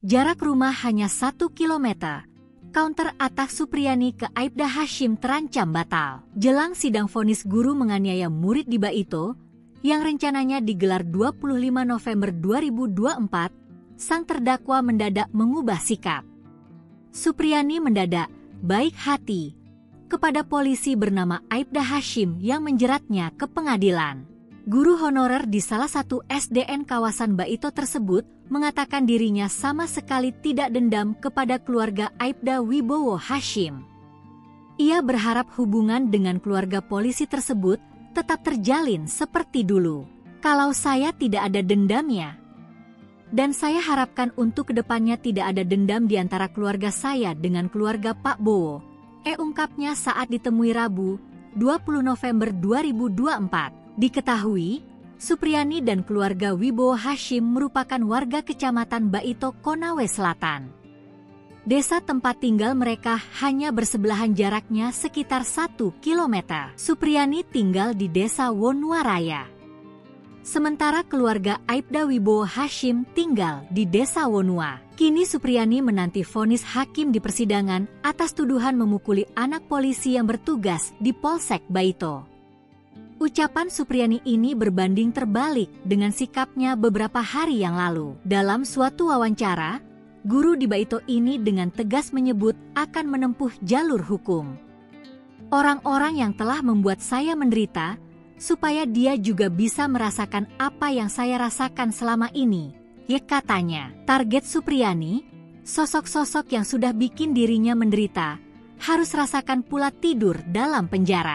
Jarak rumah hanya 1 kilometer. Counter atak Supriyani ke Aibda Hashim terancam batal. Jelang sidang vonis guru menganiaya murid di Baito, yang rencananya digelar 25 November 2024, sang terdakwa mendadak mengubah sikap. Supriyani mendadak baik hati kepada polisi bernama Aibda Hashim yang menjeratnya ke pengadilan. Guru honorer di salah satu SDN kawasan Baito tersebut mengatakan dirinya sama sekali tidak dendam kepada keluarga Aibda Wibowo Hashim. Ia berharap hubungan dengan keluarga polisi tersebut tetap terjalin seperti dulu. Kalau saya tidak ada dendamnya. Dan saya harapkan untuk kedepannya tidak ada dendam di antara keluarga saya dengan keluarga Pak Bowo. Ungkapnya saat ditemui Rabu, 20 November 2024. Diketahui, Supriyani dan keluarga Wibowo Hashim merupakan warga kecamatan Baito, Konawe Selatan. Desa tempat tinggal mereka hanya bersebelahan jaraknya sekitar 1 kilometer. Supriyani tinggal di desa Wonuaraya. Sementara keluarga Aibda Wibowo Hashim tinggal di desa Wonua. Kini Supriyani menanti vonis hakim di persidangan atas tuduhan memukuli anak polisi yang bertugas di Polsek Baito. Ucapan Supriyani ini berbanding terbalik dengan sikapnya beberapa hari yang lalu. Dalam suatu wawancara, guru di Baito ini dengan tegas menyebut akan menempuh jalur hukum. Orang-orang yang telah membuat saya menderita, supaya dia juga bisa merasakan apa yang saya rasakan selama ini, ya katanya. Target Supriyani, sosok-sosok yang sudah bikin dirinya menderita, harus rasakan pula tidur dalam penjara.